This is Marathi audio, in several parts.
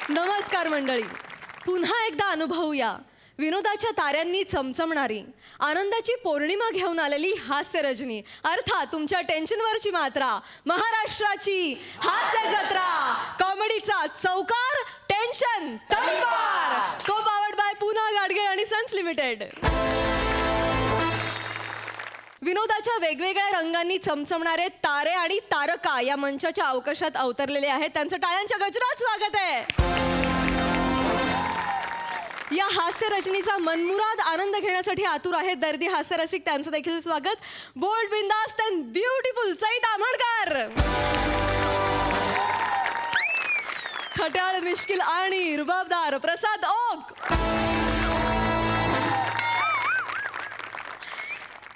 नमस्कार मंडळी. पुन्हा एकदा अनुभवूया विनोदाच्या ताऱ्यांनी चमचमणारी आनंदाची पौर्णिमा घेऊन आलेली हास्य रजनी, अर्थात तुमच्या टेन्शनवरची मात्रा, महाराष्ट्राची हास्य जत्रा, कॉमेडीचा चौकार, टेन्शन तलवार, को पावर्ड बाय पुन्हा गाडगे आणि सन्स लिमिटेड. विनोदाच्या वेगवेगळ्या रंगांनी चमचमणारे तारे आणि तारका या मंचाच्या अवकाशात अवतरलेले आहेत. त्यांचं टाळ्यांच्या गजरात स्वागत आहे. या हास्य रचनेचा मनमुराद आनंद घेण्यासाठी आतुर आहेत दर्दी हास्य रसिक. त्यांचं देखील स्वागत. बोल्ड, बिंदास्त अँड ब्युटिफुल सईद आमोणकर, खट्याळ, मिश्किल आणि रुबाबदार प्रसाद ओक.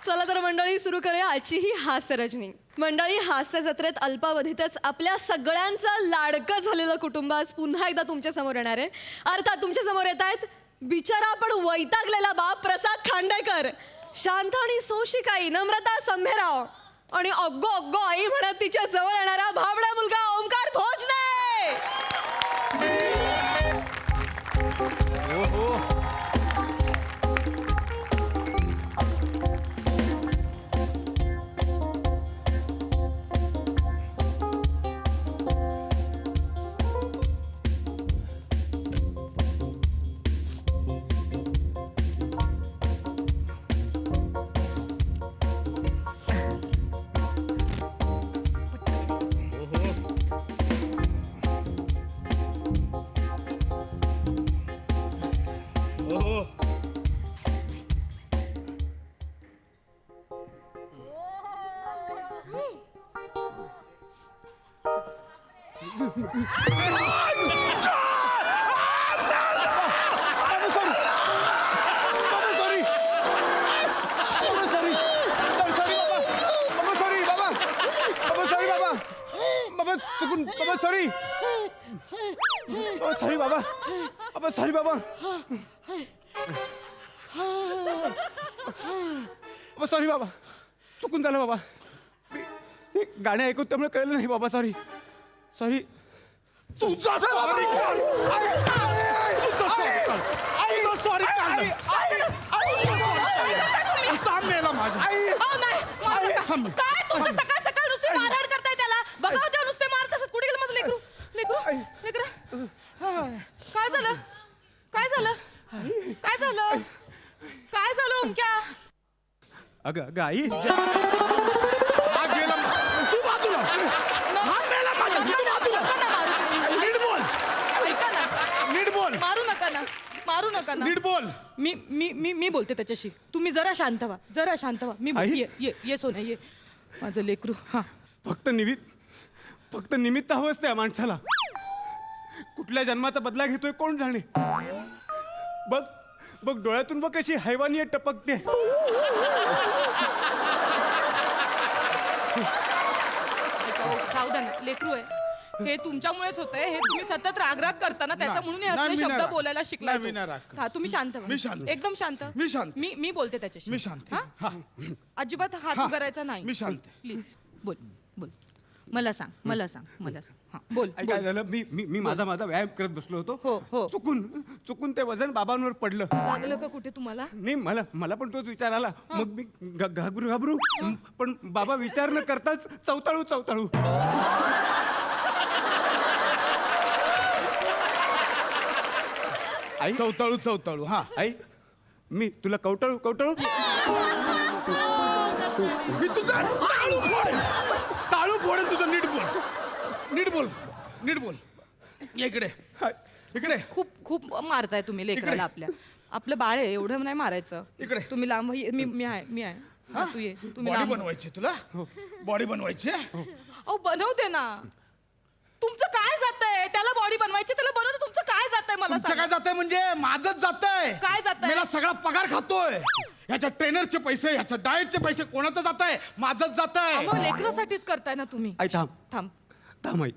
चला तर मंडळी, सुरू करूया आजची ही हास्य रचनी. मंडळी, हास्य जत्रेत अल्पावधीतच आपल्या सगळ्यांचं लाडकं झालेलं कुटुंब आज पुन्हा एकदा तुमच्या समोर येणार आहे. अर्थात तुमच्या समोर येत आहेत बिचारा पण वैतागलेला बाप प्रसाद खांडेकर, शांत आणि सोशिकाई नम्रता संभेराव आणि अग्गो अग्गो आई म्हणत तिच्या जवळ येणारा भाबडा मुलगा ओमकार भोजने. सॉरी बाबा, सॉरी बाबा, चुकून झालं बाबा. ते गाणे ऐकून त्यामुळे कळलं नाही बाबा. Sorry sorry. तुझा सॉरी काय तुमचं सकाळ सकाळ नुसती मारहाण करताय त्याला? बघा त्या नुसते मारत. कुठे गेलं माझं लेकरू? लेकरू लेकरू काय झालं? काय झालं? काय झालं? काय झालं ओमक्या? अगं अगं आई, मारू नका ना. नीट बोल. मी बोलते त्याच्याशी. तुम्ही जरा शांत व्हा, जरा शांत व्हा. मी ये सोना ये. माझं लेकरू. हा, फक्त निमित्त हवं असतं या माणसाला. कुठल्या जन्माचा बदला घेतोय कोण जाणे. बघ बघ डोळ्यातून बघ कशी हैवानीय टपकते. जाऊ द्या ना, लेकरू आहे. हे तुमच्यामुळेच होतंय. हे तुम्ही सतत रागराग करताना त्याचा म्हणून हे असले शब्द बोलायला शिकलाय. हा, तुम्ही शांत व्हा. एकदम शांत. मी बोलते त्याच्याशी. मी शांत. अजिबात हात करायचा नाही. मी शांत. प्लीज बोल बोल. मला सांग. हा, बोल. काय झालं, मी माझा व्यायाम करत बसलो होतो. हो. चुकून ते वजन बाबांवर पडलं. लागलं का कुठे तुम्हाला? नाही, मला पण तोच विचार आला. मग मी घाबरू पण बाबा विचार न करताच चवताळू. आई, चवताळू. हा, आई, मी तुला कवटाळू. मी तुझा ताळू फोडेन तुझं. नीट बोल. इकडे. खूप मारताय तुम्ही लेकराला आपल्या. आपलं बाळ आहे, एवढं नाही मारायचं. इकडे. तुम्ही लांब. मी आहे. तू ये. तुम्ही बॉडी लांब. बनवायची तुला. बॉडी बनवायची. अहो बनवते ना. तुमचं काय जातंय? त्याला बॉडी बनवायची, त्याला बनवते. तुमचं काय जातंय मला तुमचं सांगा. काय जातंय म्हणजे माझंच जातंय. काय जातंय? मला सगळा पगार खातोय. ह्याच्या ट्रेनरचे पैसे, ह्याच्या डाएटचे पैसे कोणाचं जातंय? माझंच जातंय. अहो लेकरासाठीच करताय ना तुम्ही. आई थांब. आई.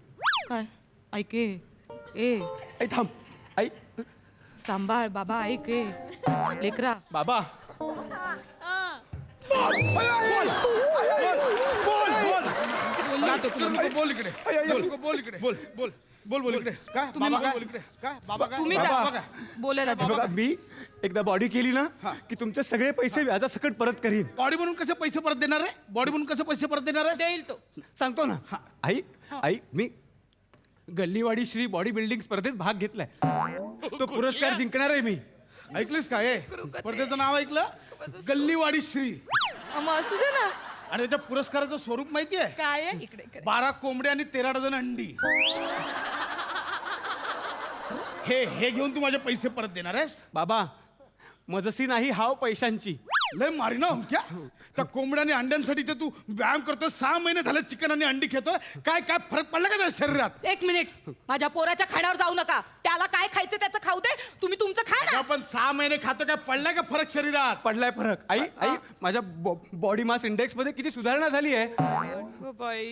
काय ऐके? ए आई थांब. आई सांभाळ बाबा. ऐक ए लेकरा. बाबा. बोल इकडे. बोल. बोल बोल इकडे काय बाबा काय बोल इकडे काय बाबा काय तुम्ही बाबा काय काय बोलायला हे बघा मी एकदा बॉडी केली ना की तुमचे सगळे पैसे व्याजासकट परत करीन. बॉडी म्हणून कसे पैसे परत देणार आहे बॉडी म्हणून कसे पैसे परत देणार आहे देईल तो. सांगतो ना आई आई मी गल्लीवाडी श्री बॉडी बिल्डिंग स्पर्धेत भाग घेतलाय. तो पुरस्कार जिंकणार आहे मी. ऐकलीस काय स्पर्धेचं नाव ऐकलं गल्लीवाडी श्री मग असू दे ना. आणि त्याच्या पुरस्काराचं स्वरूप माहिती आहे काय आहे इकडे इकडे. 12 कोंबड्या आणि 13 डझन अंडी. हे घेऊन तू माझे पैसे परत देणार आहेस बाबा मजसी नाही हाव पैशांची. लय मारी ना क्या त्या कोंबड्या आणि अंड्यांसाठी ते तू व्यायाम करतोय 6 महिने झाले चिकन आणि अंडी खेळतोय काय काय फरक पडला का त्या शरीरात. एक मिनिट माझ्या पोराच्या खाण्यावर जाऊ नका. त्याला काय खायचं त्याचं खाऊ दे. तुम्ही तुमचं खा ना. आपण 6 महिने खातो काय पडलाय का फरक शरीरात. पडलाय फरक. आई आई माझ्या बॉडी मास इंडेक्स मध्ये किती सुधारणा झाली आहे. अगं बाई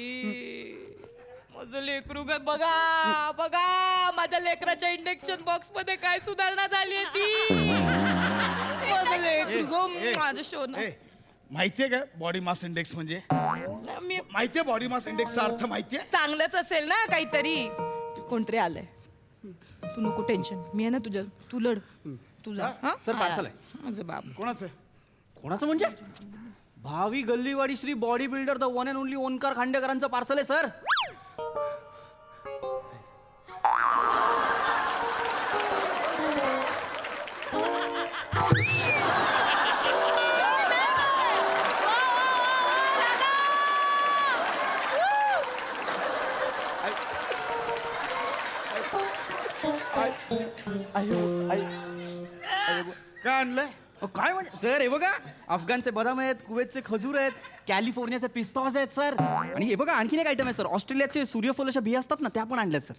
माझं लेकरू ग बघा बघा माझ्या लेकराच्या इंजेक्शन बॉक्स मध्ये काय सुधारणा झाली आहे ती. माझं लेकरू ग माझं शोन. माहितीये का बॉडी मास इंडेक्स म्हणजे मी माहितीये बॉडी मास इंडेक्सचा अर्थ माहितीये. चांगलंच असेल ना काहीतरी. कोणतरी आलंय तू नको टेन्शन मी आहे ना तुझ्या तू लढ तुझा. सर, parcel आहे. माझं बाप कोणाचं कोणाचं म्हणजे भावी गल्लीवाडी Shri bodybuilder the one and only Omkar खांडेकरांचं पार्सल आहे सर. काय आणलंय काय म्हणजे सर हे बघा अफगाणचे बदाम आहेत कुवेतचे खजूर आहेत कॅलिफोर्नियाचे पिस्तास आहेत सर. आणि हे बघा आणखीन एक आयटम आहे सर ऑस्ट्रेलियाचे सूर्यफुलाच्या बिया असतात ना त्या पण आणल्यात सर.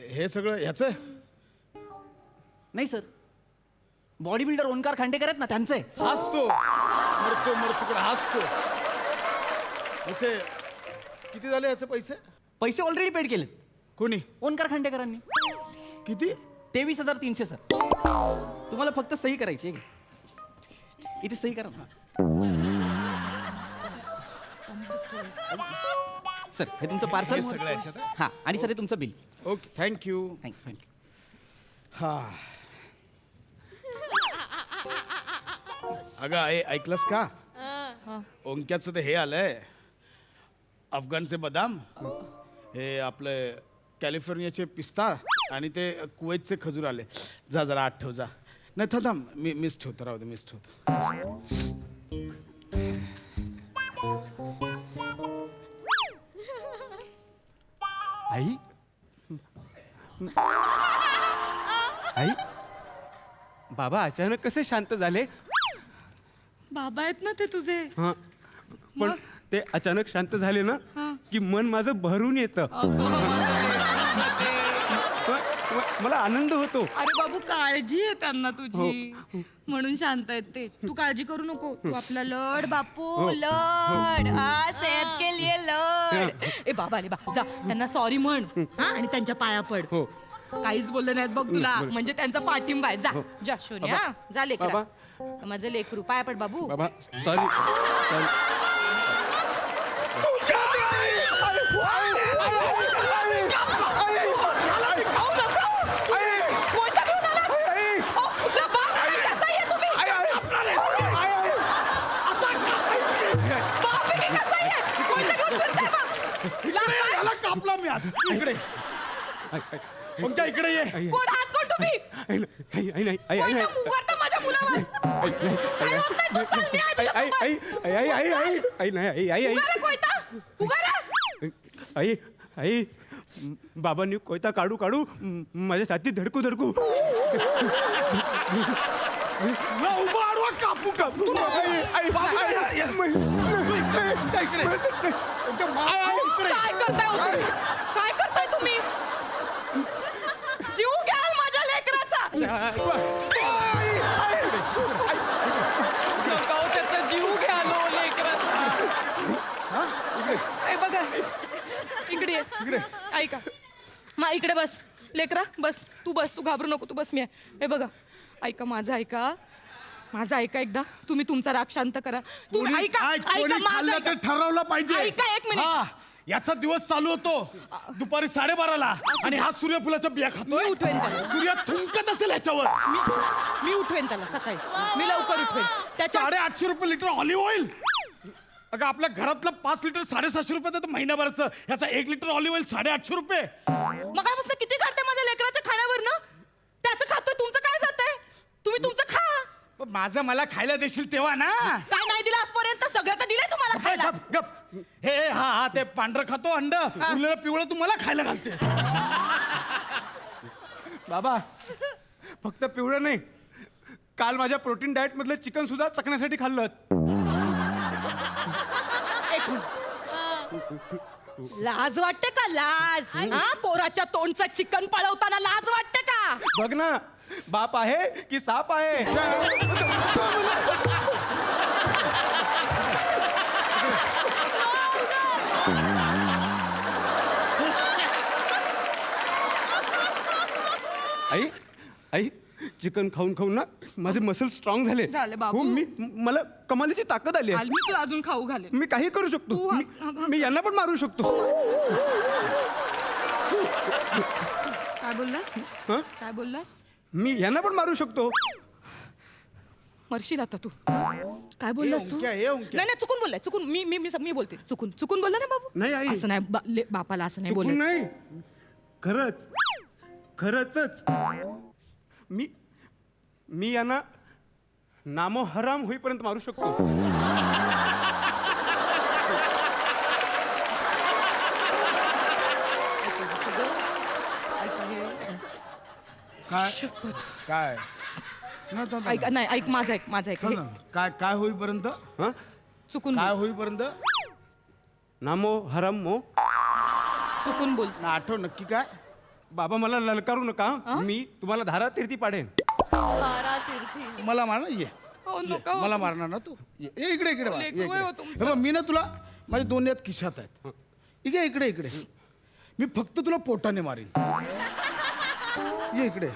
हे सगळं ह्याचं नाही sir body builder Omkar Khandekar आहेत ना त्यांचं आहे. हाच तो मरतो हाच तो. ह्याचे किती झाले ह्याचे पैसे पैसे ऑलरेडी पेड केलेत कोणी ओंकार खांडेकरांनी. किती 23,300 सर. तुम्हाला फक्त सही करायची आहे. इथे सही करा ना सर. हे तुमचं पार्सल हे सगळं याच्यात हां आणि सर हे तुमचं बिल. Okay thank you thank you. हा अगं ऐकलंस का ओंक्याचं ते हे आलंय अफगाणचे बदाम हे आपले कॅलिफोर्नियाचे पिस्ता आणि ते कुवेतचे खजूर आले. जा जरा आठ ठेव जा. नाही थांब मिस ठेवतो राहू दे मिस ठेवतो. आई आई बाबा अचानक कसे शांत झाले. बाबा आहेत ना ते तुझे. हा पण ते अचानक शांत झाले ना की मन माझं भरून येतं. मला आनंद होतो. अरे बाबू काळजी आहे त्यांना तुझी म्हणून शांत आहेत ते. तू काळजी करू नको. तू आपला लढ बापू लढ. हा सेहत के लिए लढ. ए बाबा आले बा जा त्यांना सॉरी म्हण हा आणि त्यांच्या पाया पड. हो काहीच बोलले नाहीत बघ तुला म्हणजे त्यांचा पाठिंबा आहे. जा जा शोन्या जा लेकरा. बाबा. माझं लेकरू पाया पड बाबू. बाबा सॉरी कापला मी आज इकडे ओंक्या इकडे ये. कोण हात कोण तुम्ही कोणत्या मुवारता माझ्या मुलावर. काय होत नाही, तू चाल, मी आहे तुझ्यासोबत. उगा रे कोयता, उगा रे. आई बाबांनी कोयता काढू काढू माझ्या छातीत धडकू धडकू उभा आडवा कापू कापू. काय करताय हो तुम्ही? काय करताय तुम्ही? जीव घ्याल माझ्या लेकराचा. नका हो, त्याचा जीव घ्याल हो लेकराचा. ए, बघा इकडे ये. ऐका मा इकडे बस लेकरा बस. तू घाबरू नको. तू बस. मी आहे. हे बघा ऐका माझं ऐका एकदा. तुम्ही तुमचा राग शांत करा. तुम्ही ऐका माझं ऐका. ठरवलं पाहिजे. ऐका एक मिनिट. याचा दिवस चालू होतो दुपारी 12:30ला आणि हा सूर्यफुलाच्या बिया मी खातोय. उठवेन त्याला. सूर्य थुंकत असेल ह्याच्यावर. मी उठवेन त्याला सकाळी. मी लवकर उठवेन त्याच्या 850 रुपये लिटर ऑलिव्ह ऑइल. अगं आपल्या घरातलं 5 लिटर 750 रुपये तर महिन्याभराचं, ह्याचा 1 लिटर ऑलिव्ह ऑइल 850 रुपये. मगापासून किती काढते माझ्या लेकराच्या खाण्यावर ना. त्याचं खातोय, तुमचं काय जातंय? तुम्ही तुमचं खा. पण माझं मला खायला देशील तेव्हा ना. काय नाही दिलं आजपर्यंत? सगळं तर दिलंय तुम्हाला खायला. गप गप. हे हा ते पांढरं खातो अंड, उरलेलं पिवळं तुम्हाला खायला घालते. बाबा फक्त पिवळं नाही, काल माझ्या प्रोटीन डाएट मधलं चिकन सुद्धा चकण्यासाठी खाल्लं. लाज वाटते का? लाज? हा, पोराच्या तोंडचं चिकन पळवताना लाज वाटते का? बघ ना, बाप आहे की साप आहे. आई आई चिकन खाऊन खाऊन ना माझे मसल स्ट्रॉंग झाले. झाले बाबू. हो, मला कमालीची ताकद आली आहे. मी तुला अजून खाऊ घालेन. मी काही करू शकतो. मी यांना पण मारू शकतो. काय बोललास? हं? काय बोललास? मी यांना पण मारू शकतो. मरशील आता तू. काय बोललास तू? ओंक्या, हे ओंक्या. नाही नाही, चुकून बोललाय. चुकून मी बोलते. चुकून बोलला ना बाबू. नाही, आई. असं नाही बापाला असं नाही चुकून बोलायचं. नाही, खरंच मी यांना नामो हराम होईपर्यंत मारू शकतो. काय काय नाही, थांब, थांब. ऐक नाही, ऐक माझं ऐक थांब ना. काय काय होईपर्यंत हं? चुकून काय बोल. होईपर्यंत नामो हराम मो. चुकून बोल. ना आठव नक्की काय. बाबा मला ललकारू नका. मी तुम्हाला धारा तीर्थी पाडेन. बारा तीर्थी. मला मार ना, ये हो, ये. नका. मला मारणार ना तू. ये इकडे इकडे बाळ, ये लेकरू आहे हो इकडे. तुमचं. हे बघ, मी ना तुला माझे 2 यात खिशात आहेत. इकडे इकडे इकडे. मी फक्त तुला पोटाने मारीन. ये इकडे.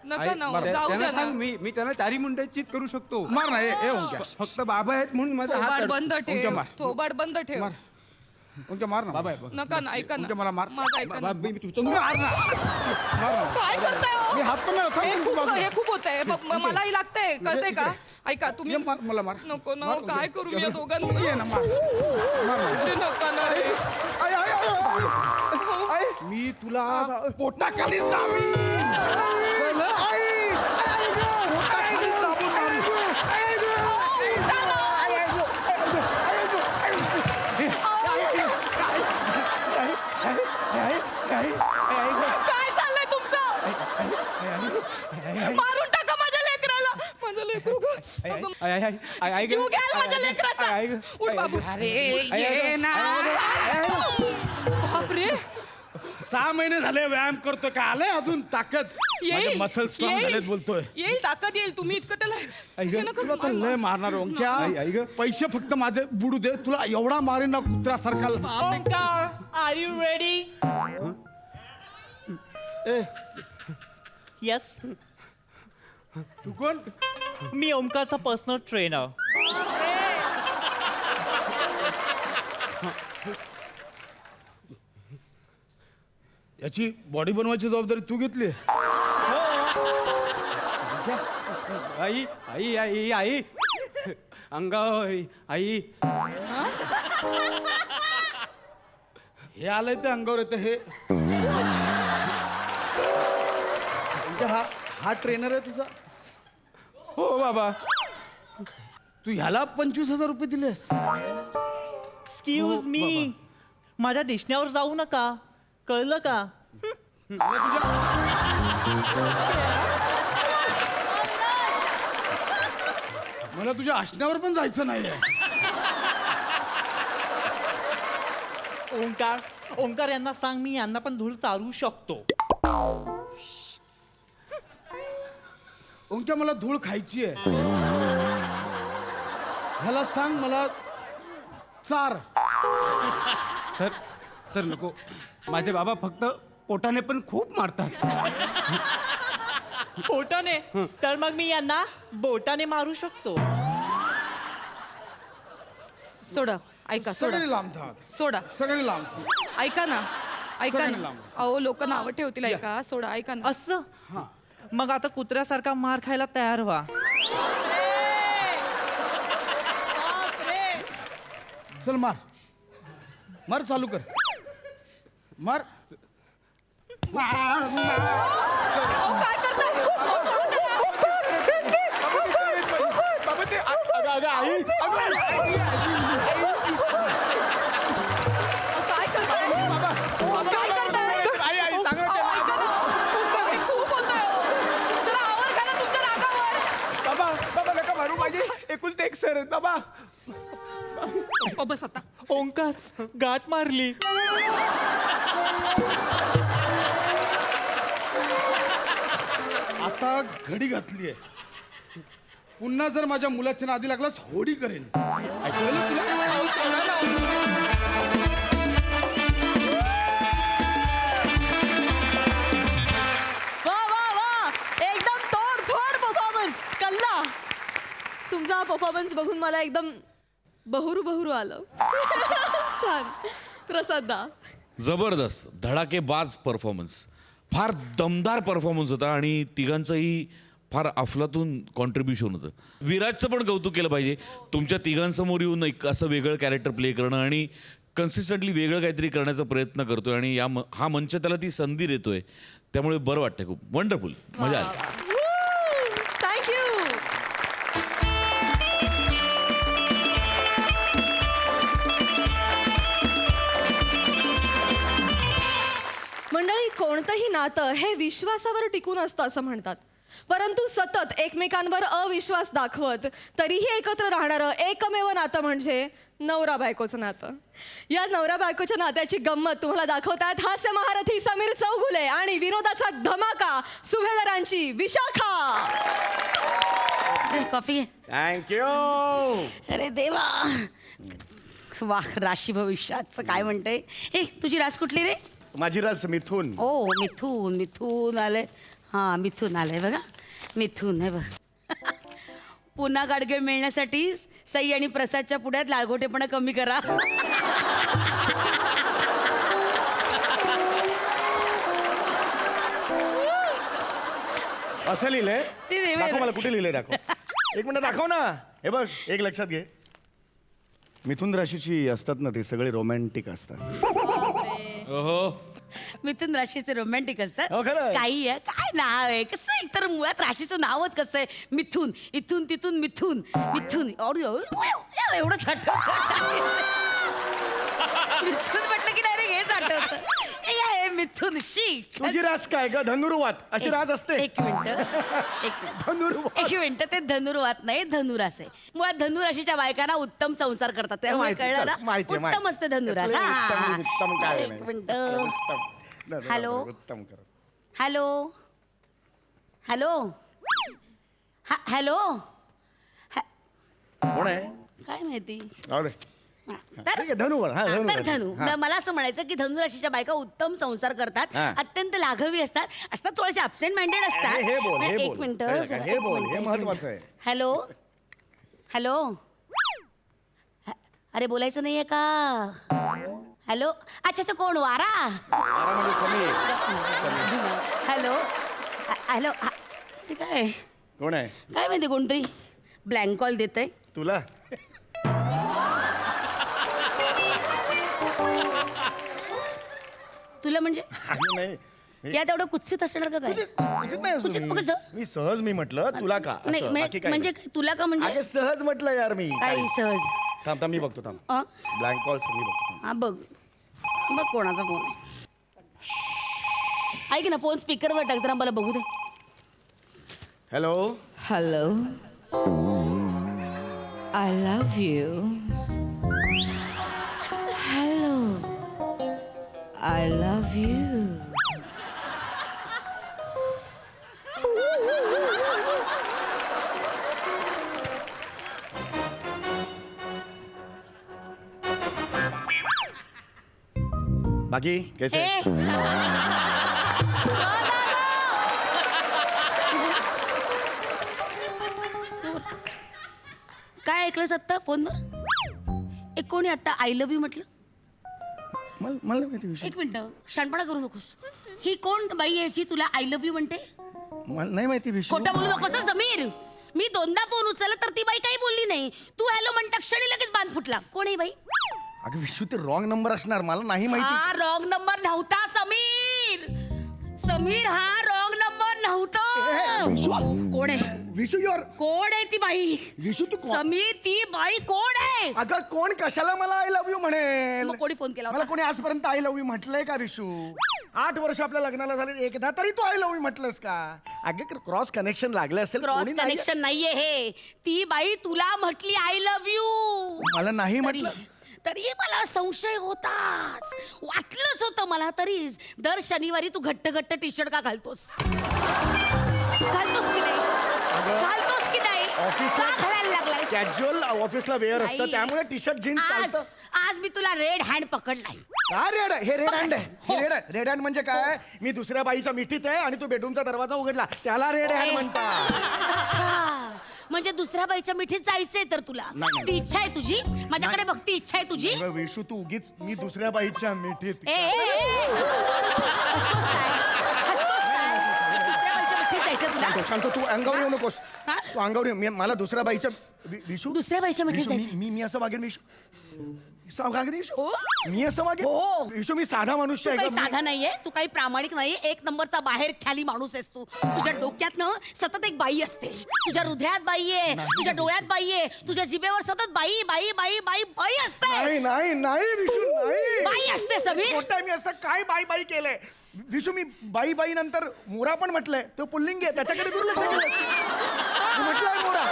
नका आई, ना, त्या- जाऊ त्यांना द्या सांग ना. मी त्यांना चारी मुंड्या चित करू शकतो. मार ना, ये ओंक्या. फक्त बाबा आहेत म्हणून माझा हात थोबाड अड- बंद ओंक्या ठेव. मार. थोबाड बंद ठेव. मार ओंक्या, मार ना. बाबा आहे बघ. नका ना, ऐका ओंक्या, ना. मला मार. माझं ऐका ना. बाबा मी तुमच्या मार ना. मार ना. काय करताय हो? मी हात पण नाही हे थांब, खूप बाजूला. हे खूप होतंय. मलाही लागतंय, कळतंय का? इकडे. ऐका तुम्ही. ये, मार मला मार. नको ना, मार, काय ओंक्या. करू मी या दोघांचं? ये ना, मार. मार ना. अरे नका ना रे. आई, आई, आई, आई. मी तुला पोटाखाली दाबीन. कळलं? पोटाखाली दाबून मारीन. काय चाललंय तुमचं? मारून टाका माझ्या लेकराला. माझं लेकरू गं. अगं, आई, आई, आई, आई, आई, जीव घ्याल माझ्या आई, आई, लेकराचा. आई, आई, उठ आई, बाबू. आई, ये ना. बापरे. 6 महिने झाले व्यायाम करतोय. का आलंय अजून ताकद? माझे मसल स्ट्रॉंग झालेत बोलतोय. येईल ताकद येईल. तुम्ही इतकं त्याला हे नका तुला तर लय मारणार ओंक्या. आई, आई गं. पैसे फक्त माझे बुडू दे. तुला एवढा मारीन ना कुत्र्यासारखा. Omkar, are you ready? A, Yes. तू कोण? मी ओमकारचा पर्सनल ट्रेनर. याची बॉडी बनवायची जबाबदारी तू घेतली. आई आई आई आई अंगावर आई. हे आलंय ते अंगावर येतं हे. म्हणजे हा ट्रेनर आहे तुझा. हो बाबा. तू ह्याला 25,000 रुपये दिलेस. Excuse me. माझ्या दिसण्यावर जाऊ नका. कळलं का? मला तुझ्या असण्यावर पण जायचं नाहीये. ओंकार यांना सांग मी यांना पण धूळ चारू शकतो. ओंक्या मला धूळ खायची आहे. ह्याला सांग मला चार. सर सर नको. माझे बाबा फक्त पोटाने पण खूप मारतात. बोटाने तर मग मी यांना बोटाने मारू शकतो. सोडा. ऐका सोडा सगळे लांब थांबा. सोडा सगळे लांब थांबा. ऐका ना ऐका सगळे ना लांब. अहो लोक नावं ठेवतील ऐका सोडा ऐका ना असं मग आता कुत्र्यासारखा मार खायला तयार व्हा. चल मार मार चालू कर मार अहो, काय करताय? बाबा ते अगं आई अहो, काय करताय? अहो, काय करताय? आई आई सांग ना अहो, ऐका त्याला. ना. हे खूप होतंय, अहो. जरा आवर घाला तुमच्या रागावर. बाबा बाबा नका मारू माझी एकुलते एक सर आहेत बाबा. अहो, बस आता ओंकार गाठ मारली. आता घडी घातली आहे पुन्हा जर माझ्या मुलाच्या नादी लागलास होडी करेन ऐकलं ना तुला? वा वा वा एकदम तोडफोड परफॉर्मन्स कल्ला. तुमचा हा परफॉर्मन्स बघून मला एकदम बहुरू बहुरू आलं. छान. प्रसादा. जबरदस्त धडाकेबाज परफॉर्मन्स फार दमदार परफॉर्मन्स होता आणि तिघांचंही फार अफलातून कॉन्ट्रीब्युशन होतं. विराजचं पण कौतुक केलं पाहिजे तुमच्या तिघांसमोर येऊन एक असं वेगळं कॅरेक्टर प्ले करणं आणि कन्सिस्टंटली वेगळं काहीतरी करण्याचा प्रयत्न करतोय आणि हा मंच त्याला ती संधी देतोय त्यामुळे बरं वाटतंय खूप वंडरफुल मजा आली. थँक्यू. मंडळी कोणतंही नातं हे विश्वासावर टिकून असतं असं म्हणतात. परंतु सतत एकमेकांवर अविश्वास दाखवत तरीही एकत्र राहणारं एकमेव नातं म्हणजे नवरा बायकोचं नातं. या नवरा बायकोच्या नात्याची गंमत तुम्हाला दाखवतात हास्य महारथी समीर चौगुले आणि विनोदाचा धमाका सुभेदारांची विशाखा. Coffee thank you. अरे देवा वा राशी भविष्याचं काय म्हणते. हे तुझी रास कुठली रे. माझी रस मिथून. ओ मिथून मिथून आले. हां मिथून आलंय बघा मिथून आहे बघ. पुन्हा गाडगे मिळण्यासाठी सई आणि प्रसादच्या पुढ्यात लाळगोटेपणा कमी करा. असं लिहिलंय ते दे दाखव बरं. मला कुठे लिहिलंय दाखव. एक मिनिट दाखव ना. हे बघ एक लक्षात घे मिथुन राशीची असतात ना ते सगळे रोमॅन्टिक असतात. ओहो मिथून राशीचे रोमॅन्टिक असतात. हो, खरं आहे. काही आहे काय नाव आहे कसं आहे तर मुळात राशीचं नावच कसं आहे मिथून इथून तिथून मिथून मिथून एवढंच आठवत. मिथून म्हटलं की डायरेक्ट हेच आठवतं. मिथून शी तुझी रास काय ग धनुर्वात अशी रास असते. एक मिनिट धनुर्वात. एक मिनिट ते धनुर्वात नाही धनुरास आहे. मुळात धनुराशीच्या बायकांना उत्तम संसार करतात त्यामुळे माहिती, कळलं चल, माहिती आहे, ना माहिती. उत्तम असते धनुरास. उत्तम, हा, हा, हा. उत्तम काय एक नाही. मिनिट उत्तम. हॅलो? उत्तम कर. हॅलो हॅलो हॅलो कोण आहे काय माहिती. राहू दे. हा, ठीक आहे, धनुवर. हा, धनु तर राशी. धनु हा. मला असं म्हणायचं की धनुराशीच्या बायका उत्तम संसार करतात हा. अत्यंत लाघवी असतात थोडेसे अब्सेंट माइंडेड असतात. हे बोल हे एक बोल मिनिट हे बोल हे महत्वाचं आहे. हॅलो हॅलो अरे बोलायचं नाहीये का. हॅलो अच्छा अच्छा कोण वारा. वारा म्हणजे समीर. हॅलो हॅलो ते काय कोण आहे काय माहिती कोणतरी ब्लँक कॉल देत आहे. तुला. तुला म्हणजे नाही या तेवढं कुत्सित असणार का काय. उचित नाही उचित असं कसं? मी सहज मी म्हटलं तुला का नाही असं, बाकी काय म्हणजे नाही. काय, तुला का म्हणजे अगे सहज म्हटलं यार मी काय काय. सहज. थांब थांब मी बघतो थांब. अं? ब्लँक कॉल मी बघतो. हा बघ बघ कोणाचा फोन आहे. ऐक ना फोन स्पीकरवर टाक जरा मला बघू दे. Hello. Hello I love you. Hello I love you. बाकी कैसे ए काय ऐकलंस आत्ता फोनवर. एक कोणी आता आय लव्ह यू म्हटलं? मला नाही माहिती विषू. एक मिनिट, शानपणा करू नकोस. ही कोण बाई यायची तुला आय लव्ह यू म्हणते? मला नाही माहिती विषू. खोटं बोलू नकोस हं, समीर. मी 2दा फोन उचलला तर ती बाई काही बोलली नाही. तू हॅलो म्हणता क्षणी लगेच बांध फुटला. कोण आहे बाई? अगं विशू ते रॉंग नंबर असणार, मला नाही माहिती. हा रॉंग नंबर नव्हता समीर. समीर हा रॉंग नंबर नव्हता. कोण आहे? विशू योर. कोण आहे ती बाई? विशू तू कोण? समीर ती बाई कोण आहे? अगं कोण कशाला मला आय लव्ह यू म्हणेल? मग कोणी फोन केला मला होता? कोणी आजपर्यंत आय लव्ह यू म्हटलंय का विशू? 8 वर्ष आपल्या लग्नाला झाले, एकदा तरी तू आय लव्ह यू म्हटलंस का? अगं क्रॉस कनेक्शन लागलं असेल. क्रॉस कोणी नाही- कनेक्शन नाहीये हे. ती बाई तुला म्हटली आय लव्ह यू. मला नाही म्हटलं. तरी मला संशय होताच, वाटलंच होतं मला. तरीच दर शनिवारी तू घट्ट घट्ट टी शर्ट का घालतोस? घालतोस की नाही? घालतोस की नाही? ऑफिसला का घालायला लागलायस? कॅज्युअल ऑफिसला वेअर असतं, नाही. त्यामुळे टी शर्ट जीन्स आज चालतं. आज मी तुला रेड हँड पकडलाय. का रेड? हे रेड हँड आहे. हो. हे रेड हँड म्हणजे काय? मी दुसऱ्या बाईच्या मिठीत आहे आणि तू बेडरूमचा दरवाजा उघडला, त्याला रेड हँड म्हणतात. अच्छा, म्हणजे दुसऱ्या बाईच्या मिठीत जायचंय तर तुला? नाही. ती इच्छा आहे तुझी? माझ्याकडे बघती इच्छा आहे तुझी? अगं विशू तू उगीच मी दुसऱ्या बाईच्या मिठीत. ए, ए, ए. हसतोस काय? हसतोस काय? दुसऱ्या बाईच्या मिठीत जायचं तुला? शांत, तू अंगावर येऊ नकोस. हा? तू अंगावर येऊ. मला दुसऱ्या बाईच्या विशू दुसऱ्या बाईच्या मिठीत विशू, जायचं? मी असं वागेन विशू? असं वागेन विशू? हो. मी असं वागेन? हो. विशू मी साधा मनुष्य तू आहे काही गं. मी- साधा नाहीये, तू काही प्रामाणिक नाहीये. 1 नंबरचा बाहेर ख्याली माणूस आहेस तू. तुझ्या डोक्यात ना सतत एक बाई असते, तुझ्या हृदयात बाई आहे, तुझ्या डोळ्यात बाई आहे, तुझ्या जिभेवर सतत बाई बाई बाई बाई बाई असते. नाही नाही नाही विशू, नाही. बाई असते समीर. खोटं, मी असं काय बाई बाई केलंय विशू? मी बाई बाई नंतर मोरा पण म्हटलंय, तो पुल्लिंग आहे, त्याच्याकडे दुर्लक्ष केलं. म्हटलंय मोरा.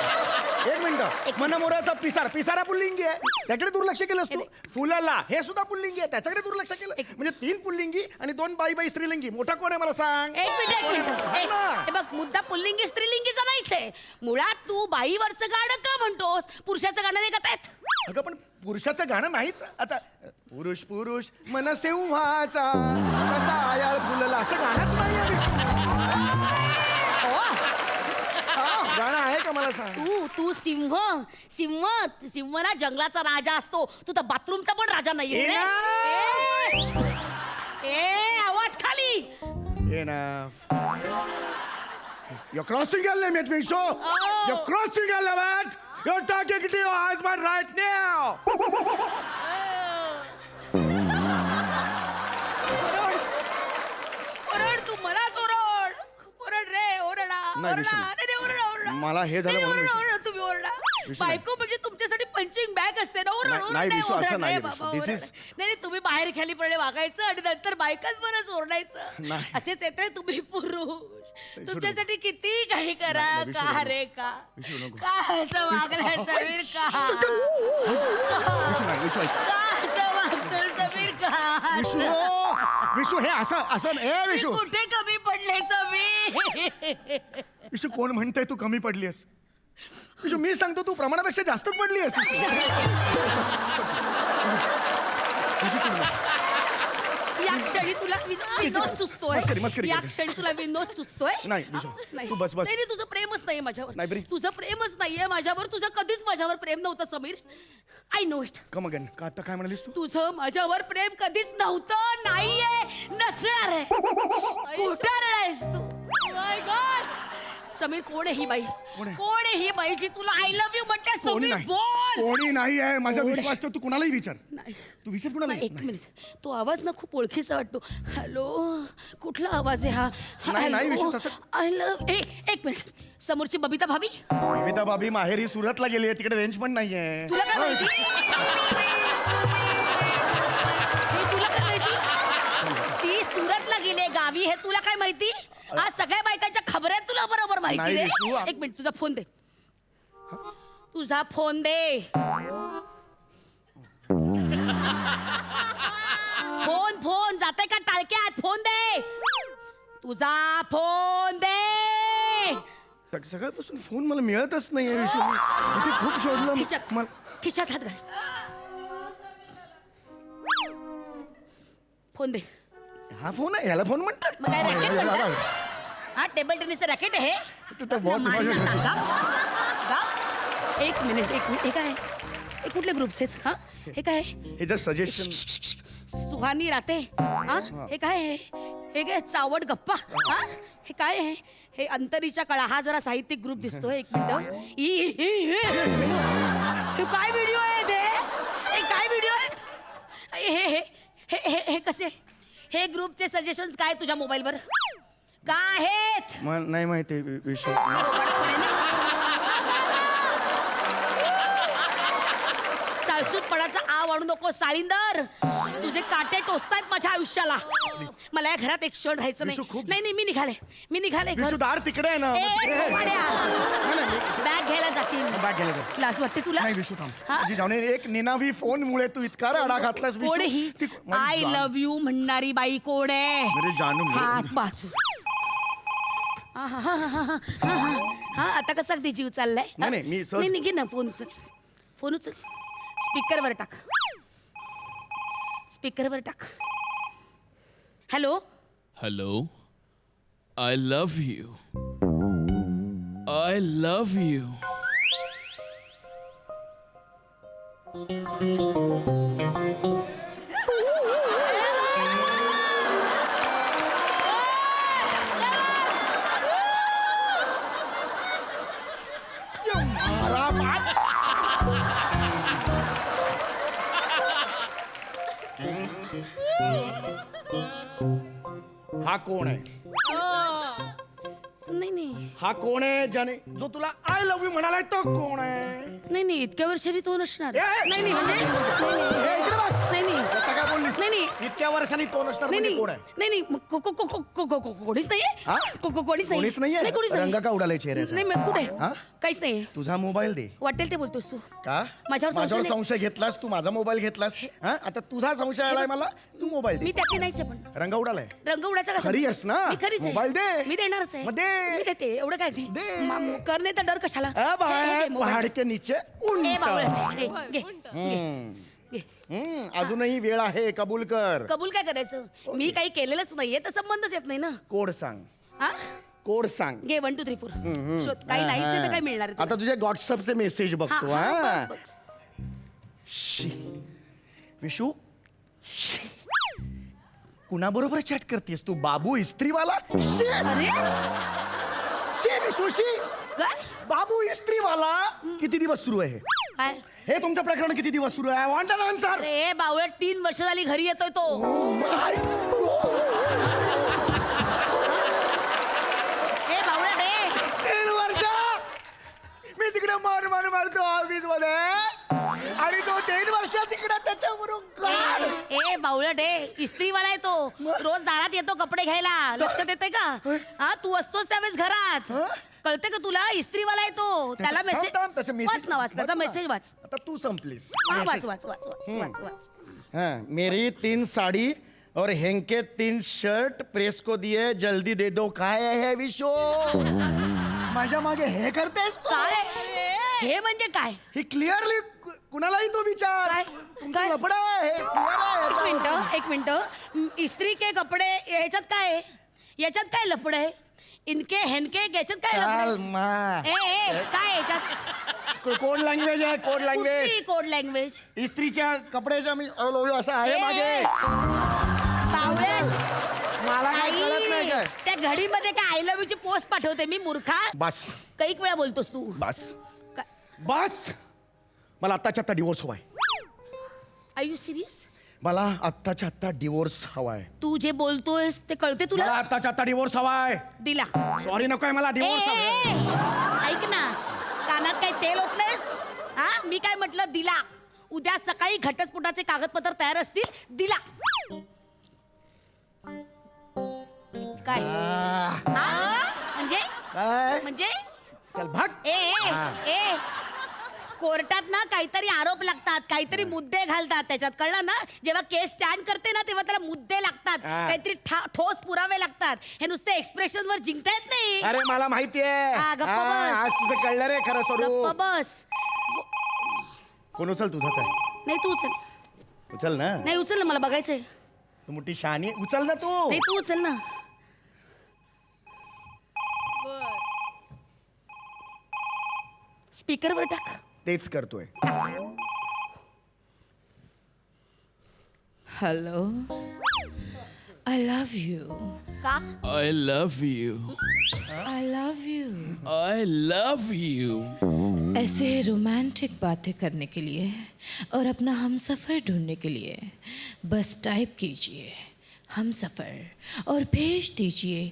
एक मिनिट, मन मोराचा पिसारा पुल्लिंगी आहे, त्याकडे दुर्लक्ष केलंस तू. फुलाला हे सुद्धा पुल्लिंगी आहे, त्याच्याकडे दुर्लक्ष केलं. म्हणजे 3 पुल्लिंगी आणि 2 बाई बाई स्त्रीलिंगी. मोठा कोण आहे मला सांग? एक मिनिट. हा ना. हे बघ, मुद्दा पुल्लिंगी स्त्रीलिंगीचा नाहीच आहे. मुळात तू बाईवरचं गाणं का म्हणतोस? पुरुषाचं गाणं नाही गात आहेत? अगं पण पुरुषाचं गाणं नाहीच. आता पुरुष पुरुष मन सिंहाचा कसा आयाळ फुलला, असं गाणंच नाही आहे विशू. हा, गाणं आहे का मला सांग? तू सिंह ना जंगलाचा राजा असतो. तू तर बाथरूमचा पण राजा नाही. आवाज खाली. Enough. You're crossing your limit, Vishu. You're crossing your limit. You're talking to your husband right now. ओरड तू मलाच ओरड. ओरड रे, ओरडा. नाही, ओरडा. विष्णू. नाही, नाही, ओरडा, ओरडा. मला हे झालं नाही, म्हणून ओरडा, विष्णू. ओरडा, तुम्ही ओरडा. विष्णू, बायको म्हणजे तुमच्यासाठी पंचिंग बॅग असते ना. ओरड, नाही, ओरड, नाही, विष्णू, असं ओरड, नाहीये, बाबा, विष्णू. This ओरड. is- नाही, नाही, तुम्ही बाहेर खालीपणे वागायचं आणि नंतर बायकाच बरंच ओरडायचं. नाही. असेच येते तुम्ही पुरुष. विष्णू, तुमच्यासाठी किती काही करा. नाही, विष्णू, का नको. रे का? विष्णू, नको. का असं वागलाय समीर का? विशू नाही, विशू ऐक. का असं वागतोय समीर का? विशू, विशू हे असं ए मी विशू. कुठे कमी पडले समीर? विशू कोण म्हणतंय तू कमी पडलीस? विशू मी सांगतो तू प्रमाणापेक्षा जास्तच पडलीस. या क्षणी तुला विनोद सुचतोय. मस्करी या करते. क्षणी तुला विनोद सुचतोय. नाही, विशू, नाही. तू बस. नाही, तुझं प्रेमच नाहीये माझ्यावर. नाही, बरी. तुझं प्रेमच नाहीये माझ्यावर. तुझं कधीच माझ्यावर प्रेम नव्हतं Sameer. I know it. Come again. का आता काय म्हणालीस तू? तुझं माझ्यावर प्रेम कधीच नव्हतं, नाहीये, नसणार आहे. कुठं रडायस तू? माय गॉड. समीर कोण आहे ही बाई? कोण आहे? कोण आहे ही बाई जी तुला आय लव्ह यू म्हणते? कोणी समीर नाही, बोल. कोणी नाही आहे. माझा कोण? विश्वास तर तू कुणालाही विचार. नाही. तू विचार कुणाला? एक मिनिट, तो आवाज ना खूप ओळखीचा वाटतो. हॅलो, कुठला आवाज आहे हा? नाही, नाही, विशेष असं- आय लव्ह. एक मिनिट, समोरची बबिता भाभी. विविधा भाभी माहेरी सुरतला गेली आहे, तिकडे रेंज पण नाहीये. तुला काय माहिती? हे तुला काय माहिती? ती सुरतला गेली गावी, हे तुला काय माहिती? आज सगळ्या बायकांच्या खबऱ्या तुला बरोबर माहिती नाही, रे. विशू, एक मिनिट, तुझा फोन दे. तुझा फोन दे. फोन जाते का टाळक्यात? फोन दे. तुझा फोन दे. सकाळपासून फोन मला मिळतच नाहीये विशू. मी इथे खूप शोधलं. खिशात खिशात हात घाल. फोन दे. हा फोन आहे, ह्याला फोन म्हणतात. मग काय रॅकेट म्हणतात? हा टेबल टेनिसचं रॅकेट आहे हे? तर बहुत मारी मजा ना, येते. गाप. एक मिनिट हे काय? हे कुठले ग्रुप्स आहेत हा हे काय हे जर सजेशन सुहानी राते हा हे काय आहे? हे काय चावट गप्पा हा हे काय आहे हे अंतरीच्या कळा हा जरा साहित्यिक ग्रुप दिसतोय एक मिनिट हे काय व्हिडिओ आहे ते हे काय व्हिडिओ आहेत हे हे हे हे हे कसे हे ग्रुपचे सजेशन्स काय तुझ्या मोबाईलवर काय आहेत नाही माहिती विषय साळसूतपणाचा आ वाढू नको साळींदर तुझे काटे टोचतायत माझ्या आयुष्याला मला या घरात एक क्षण राहायचं नाही विशू, खूप- नाही मी निघाले विशू दार तिकडे आहे ना बॅग घ्यायला जातील बॅग घ्यायला जा. लाज वाटते तुला नाही विशू थांब हा? तुझी जाऊन एक निनावी फोन मुळे तू इतका राडा घातलास विशू. कोण आहे ही ती- माझी आय जान. लव्ह यू म्हणणारी बाई कोण आहे मेरे जानू, मेरे- हात बाजू हा आता कसा अगदी जीव चाललाय नाही, नाही, मी सहज- नाही निघे ना फोन उचल स्पीकरवर टाक स्पीकरवर टाक hello Hello. I love you. I love you. हा कोण आहे नाही हा कोण आहे ज्याने जो तुला आय लव्ह यू म्हणालाय तो कोण आहे नाही इतक्या वर्षांनी तो नसणार ए! नाही म्हणजे हे इकडे बघ. नाही आता काय बोललीस नाही. इतक्या वर्षांनी तो नसणार म्हणजे कोण आहे नाही कोणीच नाहीये हा? कोणीच कोणीच नाहीये? नाही कोणीच रंग का उडालाय चेहऱ्याचा? नाही मग कुठे हा? काहीच नाही तुझा मोबाईल दे वाटेल ते बोलतोस तू का माझ्यावर संशय नाही. संशय घेतलास तू माझा मोबाईल घेतलास हा आता तुझा संशय आलाय मला तू मोबाईल मी दे त्यातली नाहीच आहे पण रंग उडालाय रंग उडायचा कसा खरी आहेस ना? मी खरीच आहे. मोबाईल दे. मी देणारच आहे मग दे. मी देते एवढं काय दे. करणे तर डर कशाला अ हे बाय घे मोबाईल. पहाड के नीचे ए उंट बावळट, ए, घे, घे. अजूनही वेळ आहे कबूल कर कबूल काय करायचं मी काही केलेलंच नाहीये तर संबंधच येत नाही ना कोड सांग हा कोड सांग घे 1 2 3 4 शोध काही नाहीच आहे तर काय मिळणार आहे तुला? आता तुझे व्हॉट्सअपचे मेसेज बघतो हा, हा, हा बघ, बघ. शी. विशू शी. कुणाबरोबर चॅट करतेस तू बाबू इस्त्रीवाला शी. अरे शी विशू शी काय बाबू इस्त्रीवाला किती दिवस सुरू आहे काय हे तुमचं प्रकरण किती दिवस सुरू आहे वॉन्ट अन आन्सर अरे बावळट 3 वर्ष झाली घरी येतोय तो ए बावळट ए 3 वर्ष मी तिकडे मारतो ऑफिस मध्ये आणि तो 3 वर्ष तिकडे त्याच्याबरोबर काय ए बावळट ए इस्त्रीवाला आहे तो रोज दारात येतो कपडे घ्यायला लक्षात येते का हा तू असतोस त्यावेळेस घरात कळते का तुला इस्त्रीवाला आहे तो त्याला मेसेज थांब, त्याचा message- वाच ना वाच त्याचा वाच ना. मेसेज वाच आता तू संपलीस हा, वाच वाच वाच वाच वाच वाच हाँ, मेरी 3 साड़ी और हेंके 3 शर्ट प्रेस को दिए जल्दी दे दो काय है विशो माझ्या मागे हे करतेस तू? काय हे म्हणजे काय ही क्लिअरली कुणालाही तो विचार काय? तुमचं काय? लफडं आहे, हे clear आहे. एक मिनिट इस्त्री के कपडे याच्यात काय आहे? याच्यात काय लफड आहे इनके हेनके याच्यात काय लफडं चाल आहे? मा ए काय याच्यात कोड लँग्वेज आहे कोड लँग्वेज कुठली कोड लँग्वेज इस्त्रीच्या कपड्याच्या मी असं आहे मागे मला काय कळत नाही काय त्या घडीमध्ये काय आय लव्ह ची पोस्ट पाठवते मी मूर्खा बस कैक वेळा बोलतोस तू बस बस मला आत्ताच्या आत्ता डिवोर्स हवाय आर यू सिरियस मला आत्ताच्या आत्ता डिवोर्स हवाय तू जे बोलतोयस ते कळते मला तुला आत्ताच्या आत्ता डिवोर्स हवाय दिला सॉरी नकोय मला ए, डिवोर्स ए, हवाय ऐक ना कानात काही तेल ओतलंयस हा मी काय म्हटलं दिला उद्या सकाळी घटस्फोटाचे कागदपत्र तयार असतील दिला काय हा? म्हणजे काय म्हणजे चल भाग ए ए ए कोर्टात ना काहीतरी आरोप लागतात काहीतरी मुद्दे घालतात त्याच्यात कळलं ना जेव्हा केस स्टँड करते ना तेव्हा त्याला मुद्दे लागतात काहीतरी ठोस पुरावे लागतात हे नुसते एक्सप्रेशन वर जिंकता येत नाही अरे मला माहितीये हा, गप्प बस. आज तुझं कळलं रे खरं गप्प स्वरूप बस कोण उचल तुझाच आहे नाही तू उचल उचल ना नाही उचल ना मला बघायचंय तू मोठी शहाणी उचल ना तू नाही तू उचल ना स्पीकरवर टाक तेच करतोय हेलो आई लव यू का I love you. I love you I love you. ऐसे रोमांटिक बातें करने के लिए और अपना हमसफ़र ढूंढने के लिए बस टाइप कीजिए हमसफ़र और भेज दीजिए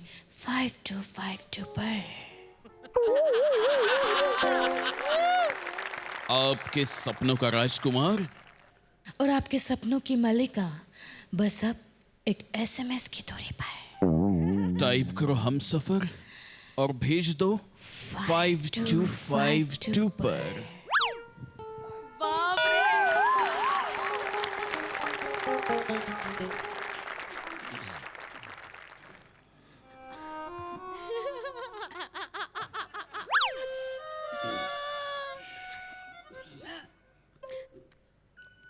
5252 पर। आपके सपनों का राजकुमार और आपके सपनों की मलिका बस अब एक SMS की दूरी पर। टाइप करो हम सफर और भेज दो 5252 पर।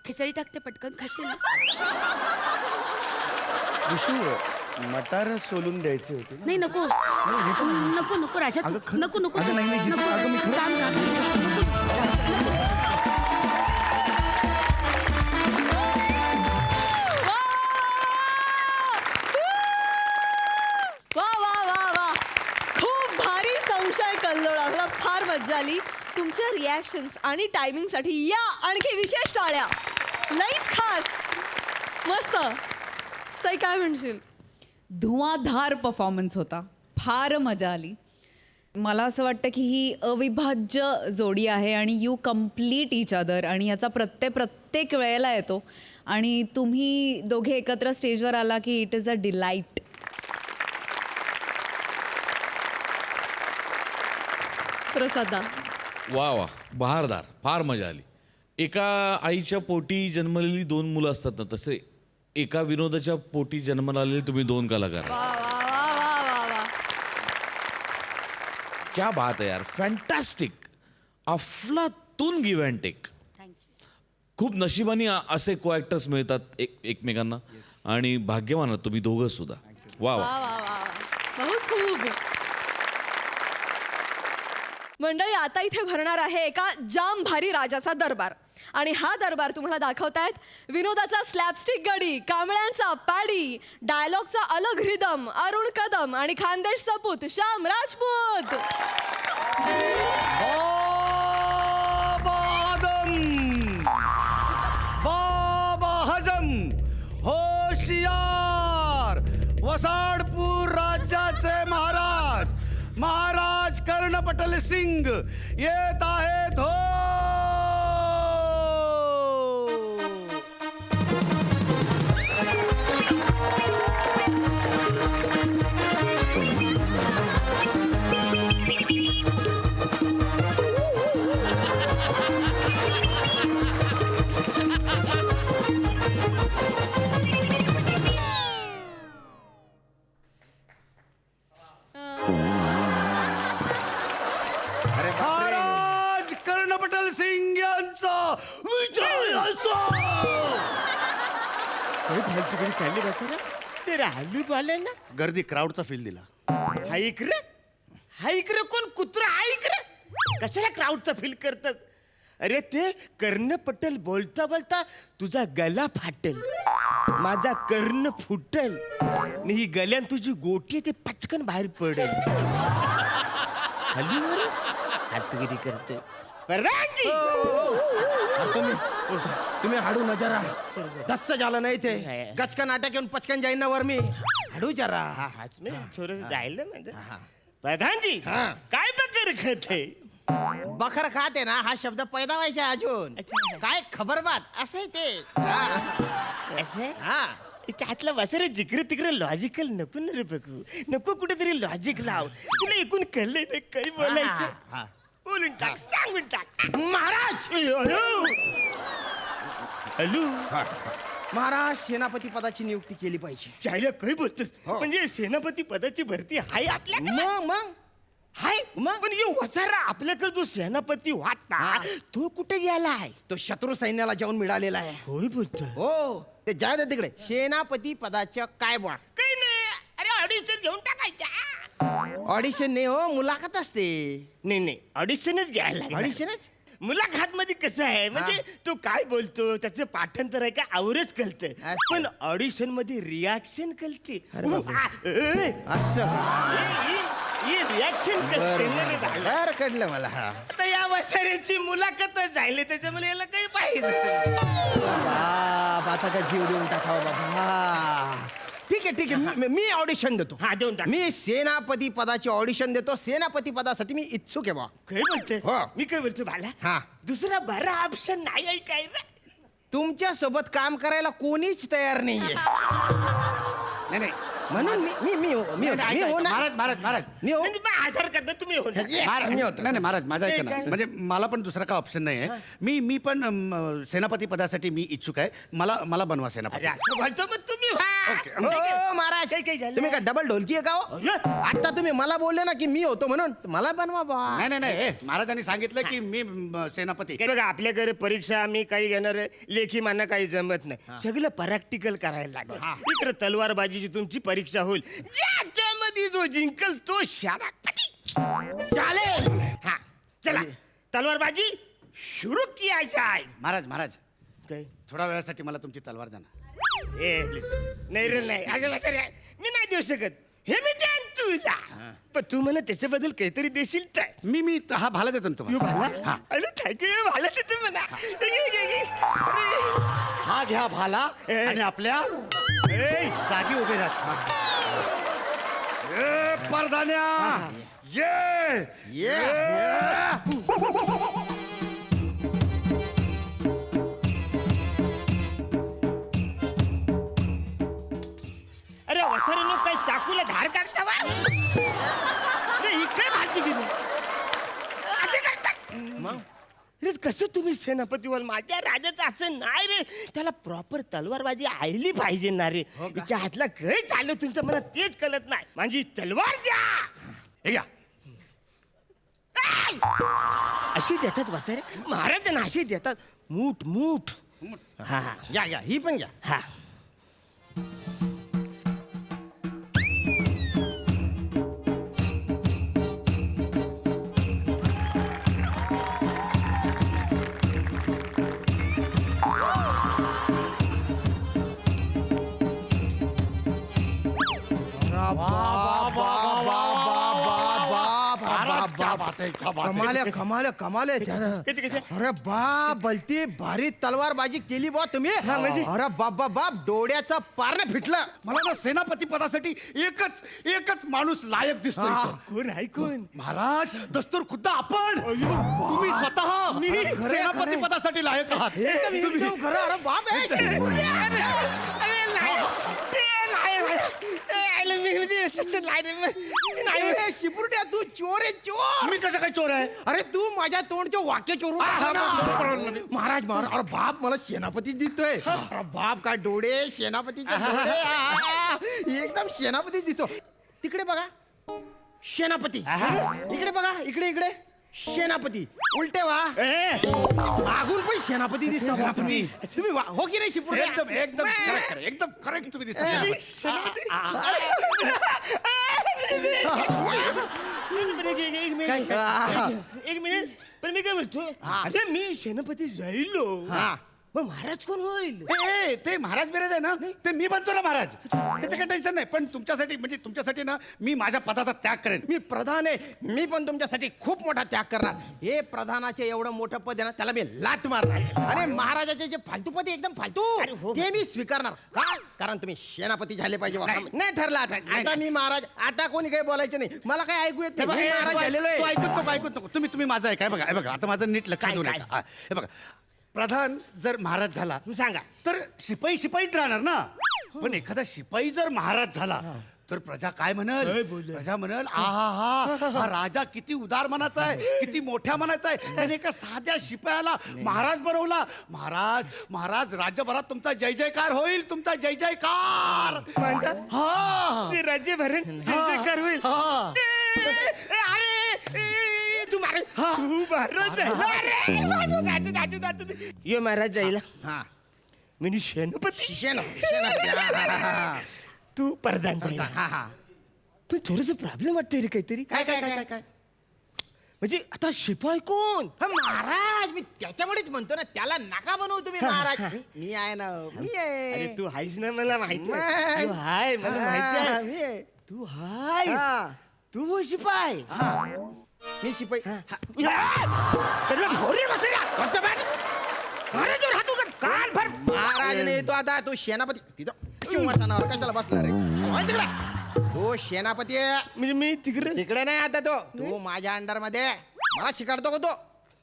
खिचडी टाकते पटकन खाशील ना? विशू मटार सोलून द्यायचे होते ना. नाही नको नको नको राजा तू. अगं, खरंच. नको नको अगं, नाही, नाही, गीता, नको. अगं, मी खरंच- काम कर. वा वा वा वा खूप भारी संशय कल्लोळा. मला फार मज्जा आली. तुमच्या रिॲक्शन्स आणि टायमिंगसाठी या आणखी विशेष टाळ्या. लईच खास मस्त. सई काय म्हणशील? धुआंधार परफॉर्मन्स होता. फार मजा आली. मला असं वाटतं की ही अविभाज्य जोडी आहे आणि यू कम्प्लीट इच अदर आणि याचा प्रत्येक वेळेला येतो आणि तुम्ही दोघे एकत्र स्टेजवर आला की इट इज अ डिलाईट. प्रसादा. वा वा बहारदार. फार मजा आली. एका आईच्या पोटी जन्मलेली 2 मुलं असतात ना, तसे एका विनोदाच्या पोटी जन्माला आलेले तुम्ही 2 कलाकार. वा वा वा वा वा वा. क्या बात है यार. फॅन्टॅस्टिक. अफलातून गिव्ह अँड टेक. खूप नशिबाने असे को ॲक्टर्स मिळतात एकमेकांना आणि भाग्यवान आहात तुम्ही दोघं सुद्धा. वा वा. वा वा वा वा. बहुत खूप. मंडळी आता इथे भरणार आहे एका जाम भारी राजाचा दरबार आणि हा दरबार तुम्हाला दाखवतायत विनोदाचा स्लॅपस्टिक गडी, कांबळ्यांचा पॅडी, डायलॉगचा अलग रिदम अरुण कदम आणि खानदेश सपूत श्याम राजपूत. बाबा हजम होशियार वसाडपूर राज्याचे महाराज महाराज कर्ण पटल सिंग येत आहेत हो. महाराज कर्ण पटल सिंग यांचा विजय असो. फालतू कधी चालली बसा ते राहिली पाले ना गर्दी क्राऊडचा फील दिला. हाईक रे कोण कुत्रा हाईक रे कशाला क्राऊडचा फील करतात. अरे ते कर्ण पटेल बोलता बोलता तुझा गला फाटेल माझा कर्ण फुटेल आणि ही गल्यान तुझी गोटी ते पचकन बाहेर पडेल. हल्ली वर फालतू किती करते प्रधानजी. तुम्ही हाडू न जरा दस्त झालं नाही ते गचका नाटक येऊन पचकन जाईन ना वर मी हाडू जरा. हा हाच नाही थोडं जायला म्हणजे प्रधानजी काय बकर खत आहे. बखर खाते ना हा शब्द पैदा व्हायचा अजून काय खबर बात असं आहे ते. असं हा त्यातलं बसरे जिकडे तिकडे लॉजिकल नको ना रे बघू नको कुठेतरी लॉजिक लाव. तुला एकूण कळलंय ते काही बोलायचं बोलून टाक सांगून टाक. महाराज हॅलो महाराज सेनापती पदाची नियुक्ती केली पाहिजे. चायला काही बोलतोस म्हणजे सेनापती पदाची भरती हाय आपल्याकडे. मग हाय मग पण ये वसारा आपल्याकडे जो सेनापती वाटता तो कुठे गेलाय. तो शत्रू सैन्याला जाऊन मिळालेला आहे. होय बोलतोय. हो ते जाय दे तिकडे. सेनापती पदाच्या काय बुवा काही नाही अरे ऑडिशन घेऊन टाकायचा. ऑडिशन नाही हो मुलाखत असते. नाही ऑडिशनच घ्यायला ऑडिशनच मुलाखत मध्ये कसं आहे म्हणजे तो काय बोलतो त्याचं पाठांतर आहे का आवरच कळतं पण ऑडिशन मध्ये रिॲक्शन कळते रिॲक्शन कळते कळलं मला. हा आता या वसाऱ्याची मुलाखतच झाली त्याच्यामुळे याला काही पाहिजे बाप, आता का जीव देऊन टाकावा बाबा. ठीक आहे मी ऑडिशन देतो. हा देऊन टाक. मी सेनापती पदाची ऑडिशन देतो. सेनापती पदासाठी मी इच्छुक आहे बा. काय बोलतोय हो. मी काय बोलतो बाला हा. दुसरा बरा ऑप्शन नाही आहे काय रे तुमच्या सोबत काम करायला कोणीच तयार नाहीये. नाही नाही म्हणून मी होणार. महाराज मी हो. म्हणजे मग आधार कार्ड तुम्ही होणार. मी होतो. नाही महाराज माझा ऐका ना काय? म्हणजे मला पण दुसरा काय ऑप्शन नाही आहे. मी पण सेनापती पदासाठी मी इच्छुक आहे. मला बनवा सेनापती. अरे असं बोलतो मग तुम्ही व्हा. हो, महाराज काही झालं? तुम्ही काय डबल ढोलकी आहे का हो? आता तुम्ही मला बोलले ना की मी होतो म्हणून मला बनवा बा. नाही महाराजांनी सांगितलं की मी सेनापती. हे बघा आपल्याकडे परीक्षा आम्ही काही घेणार लेखी माना काही जमत नाही सगळं प्रॅक्टिकल करायला लागेल इकडे तलवारबाजीची तुमची परीक्षा होईल ज्याच्यामध्ये जो जिंकल तो सेनापती चालेल. हा चला तलवारबाजी सुरू किया जाय. महाराज काय थोड्या वेळासाठी मला तुमची तलवार द्या ना. नाही रे नाही असं मी नाही देऊ शकत हे मी देईन तुला पण तू म्हणा त्याच्याबद्दल काहीतरी देशील तर मी हा भाला देतो ना तुम्हाला. हा. अरे थँक्यू भाला देतो म्हणा हा घ्या भाला आणि आपल्या जागी उभे राहत. परधान्या ये अरे वसारीनो काही चाकूला धार काढता वा अरे इकडे भाजी गेली असे करतात मग रे कसं तुम्ही सेनापती बोल माझ्या राजाचं असं नाही रे त्याला प्रॉपर तलवारबाजी आयली पाहिजे ना रे तिच्या हातला काय चाललं तुमचं मला तेच कळत नाही माझी तलवार द्या हे घ्या. अशी देतात वसारे महाराजांना अशी देतात मूठ हा घ्या ही पण घ्या. हा कमाल अरे बाप भलती भारी तलवारबाजी केली बा तुम्ही. अरे बाप डोळ्याचा पारणं फिटलं. मला ना सेनापती पदासाठी एकच माणूस लायक दिसतो इथं. कोण ऐकून महाराज दस्तूर खुद्द आपण तुम्ही स्वतः सेनापती पदासाठी लायक आहात. एकदम खरं. अरे बाप शिपुर्ट्या तू चोर आहे चोर. मी कसं काय चोर आहे. अरे तू माझ्या तोंडचे वाक्य चोरून महाराज अरे बाप मला सेनापती दिसतोय. अरे बाप काय डोळे सेनापतीचे डोळे. एकदम सेनापती दिसतो. तिकडे बघा सेनापती. इकडे बघा इकडे सेनापती उलटे वा मागून पण सेनापती दिसतो. तुम्ही हो की नाही शिपुर्ट्या. एकदम करेक्ट तुम्ही दिसता. एक मिनिट पण मी काय बोलतो अरे मी सेनापती जाईलो मग महाराज कोण होईल. ते महाराज बिराज आहे ना ते मी बनतो ना महाराज. त्याचं काही टेन्शन नाही. पण तुमच्यासाठी ना मी माझ्या पदाचा त्याग करेन. मी प्रधान आहे. मी पण तुमच्यासाठी खूप मोठा त्याग करणार. हे प्रधानाचे एवढं मोठं पद आहे ना त्याला मी लात मारणार. आणि महाराजाचे जे फालतू पद आहे, एकदम फालतू ते मी स्वीकारणार. का कारण तुम्ही सेनापती झाले पाहिजे. नाही ठरलं आता मी महाराज. आता कोणी काही बोलायचं नाही. मला काय ऐकू येत नाही. महाराज झालेलो आहे. ऐकूत नको तुम्ही माझं आहे काय बघा आता माझं नीट लक्ष देऊन ऐका. हे बघा प्रधान जर महाराज झाला सांगा तर शिपाईच राहणार ना. पण एखादा शिपाई जर महाराज झाला तर प्रजा काय म्हणल. प्रजा म्हणल हा राजा किती उदार मनाचा आहे किती मोठ्या मनाचा आहे. त्याने एका साध्या शिपायाला महाराज बनवला. महाराज राज्यभरात तुमचा जय जयकार होईल. तुमचा जय जयकार. हा राज्य भरण जयकार होईल. तू महाराज ये महाराज जाईल. मी सेनापती तू प्रधान जाईल. पण थोडस प्रॉब्लेम वाटतंय रे काहीतरी. काय म्हणजे आता शिपाई कोण? महाराज मी त्याच्यामुळेच म्हणतो ना त्याला नका बनवू तुम्ही महाराज मी आहे ना मी आहे अरे तू हायस ना मला माहिती आहे. तू हाय मला माहिती आहे. तू हाय तू शिपाई. मी शिपाई महाराज नाही तो आता तो सेनापती तिथं सिंहासनावर कशाला बसला रे माहिती का? तो सेनापती आहे. म्हणजे मी तिकडे तिकडे नाही आता तो माझ्या अंडर मध्ये मला शिकाडतो का तो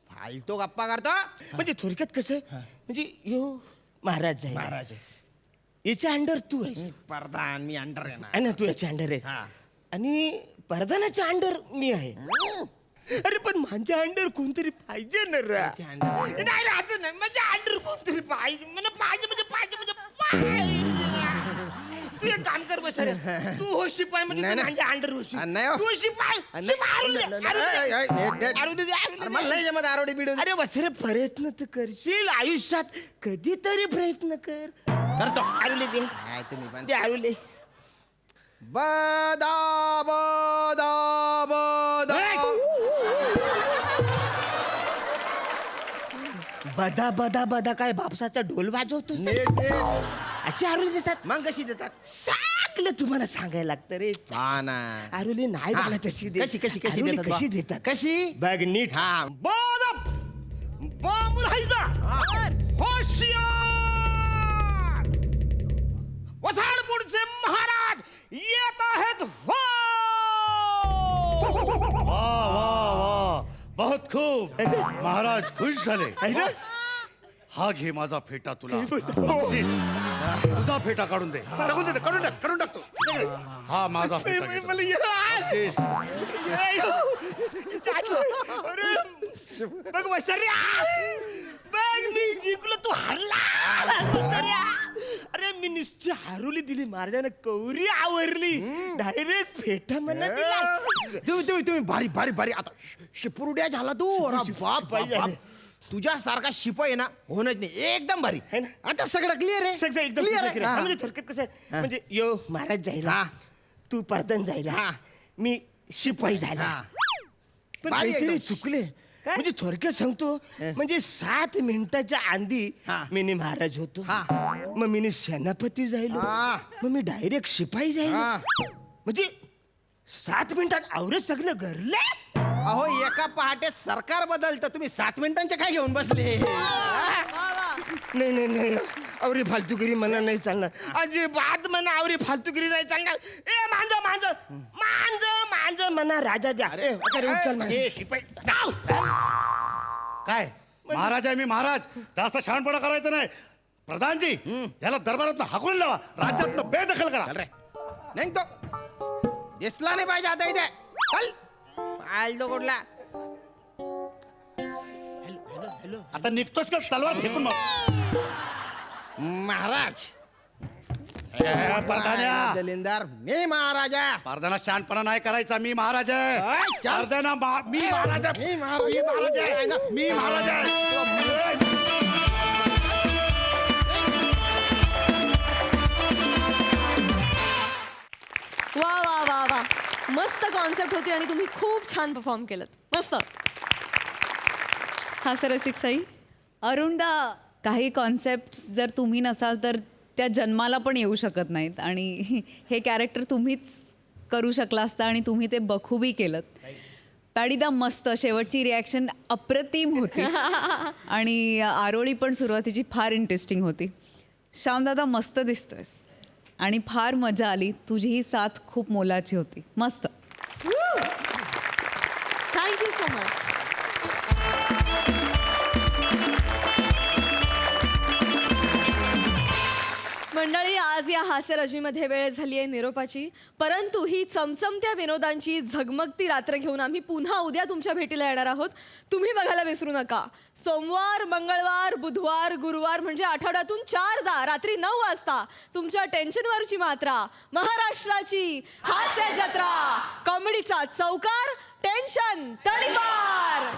फालतो गप्पा करतो म्हणजे थोडक्यात कसं म्हणजे यो महाराज आहे. महाराज याच्या अंडर तू आहेस प्रधान मी अंडर आहे ना आहे ना, तू याच्या अंडर आहे आणि प्रधानाच्या अंडर मी आहे. अरे पण माझ्या अंडर कोणतरी पाहिजे ना रा. नाही रे, असं नाही, माझ्या अंडर कोणतरी पाहिजे मला पाहिजे म्हणजे तू एक काम कर बस रे. तू हो शिपाई म्हणजे तू माझ्या अंडर होशील. नाही हो. तू शिपाई मला नाही जमत आरोडी बिडू अरे वसरे प्रयत्न तर करशील आयुष्यात कधीतरी प्रयत्न कर. करतो आरुले दे काय तुम्ही पण दे आरुले. बदा बदा बदा बदा बदा बदा काय बापसाचा ढोल वाजवतो अशी आरुले देतात. मग कशी देतात सगळं तुम्हाला सांगायला लागतं रे. हा ना आरुले नाही मला तशी दे. कशी कशी कशी आरुले देतात कशी बा? देतात कशी बघ नीट. हा वसाडपूरचे महाराज येत आहेत. हो बहुत खूप महाराज खुश झाले. आहे ना? हा घे माझा फेटा तुला बक्षीस. तुझा फेटा काढून दे. टाकून दे काढून टाकतो. हा माझा फेटा घे. मला ये. बक्षीस. अरे बघ वसर्या बघ मी जिंकलो तू हरला वसर्या. अरे मी निश्चय हारुली दिली महाराजाने कौरी आवरली डायरेक्ट फेटा म्हणा दिला. तुम्ही भारी भारी भारी आता शिपुरुड्या झाला तू अरे बाप बाप तुझ्यासारखा शिपाई ना होणच नाही एकदम भारी है ना? आता सगळं क्लिअर आहे सगळं एकदम Clear clear आहे. हा. म्हणजे थोडक्यात कसं आहे म्हणजे यो महाराज जायला तू प्रधान जायला मी शिपाई झाला. पण भारी काहीतरी एकदम. चुकले. म्हणजे थोडक्यात सांगतो म्हणजे 7 मिनिटाच्या आधी मी महाराज होतो. मग मी सेनापती जायलो. मग मी डायरेक्ट शिपाई जायलो. म्हणजे 7 मिनिटात आवरेज सगळं घरले. अहो एका पहाटेत सरकार बदलतं तुम्ही 7 मिनिटांचे काय घेऊन बसले नाही नाही नाही आवरी फालतूगिरी म्हणा नाही चालणार. अजिबात म्हणा आवरी फालतूगिरी नाही चालणार. ए मांज मांज मांज मांज म्हणा राजा द्या. चल म्हणा. शिपाई जाऊ. काय महाराज आहे मी महाराज. जास्त शहाणपणा करायचं नाही. प्रधानजी याला दरबारात हाकून लावा. राज्यात बेदखल करा. नाही तो दिसला नाही पाहिजे आता इथे चल आलतो कुठला आता निघतोस का तलवार फेकून मग. महाराज प्रधान्या दलिंदार मी महाराजा प्रधाना शहाणपणा नाही करायचा. मी महाराज आहे. चल. प्रधाना मी महाराज आहे. मी महाराज आहे. मी महाराज आहे. वा वा वा वा मस्त कॉन्सेप्ट होती आणि तुम्ही खूप छान परफॉर्म केलं. मस्त. हा सर रसिक साई. अरुणदा, काही कॉन्सेप्ट जर तुम्ही नसाल तर त्या जन्माला पण येऊ शकत नाहीत आणि हे कॅरेक्टर तुम्हीच करू शकला असता आणि तुम्ही ते बखूबी केलं. पॅडीदा मस्त. शेवटची रिॲक्शन अप्रतिम होती आणि आरोळी पण सुरुवातीची फार इंटरेस्टिंग होती. श्यामदादा मस्त दिसतोयस आणि फार मजा आली. तुझी ही साथ खूप मोलाची होती. मस्त. Thank you so much. मंडळी, आज या हास्यरजनीमध्ये वेळ झाली आहे निरोपाची. परंतु ही चमचमत्या विनोदांची झगमगती रात्र घेऊन आम्ही पुन्हा उद्या तुमच्या भेटीला येणार आहोत. तुम्ही बघायला विसरू नका. सोमवार, मंगळवार, बुधवार, गुरुवार म्हणजे आठवड्यातून 4दा रात्री 9 वाजता तुमच्या टेन्शनवरची मात्रा, महाराष्ट्राची हास्य जत्रा, कॉमेडीचा चौकार, टेन्शन तडीपार.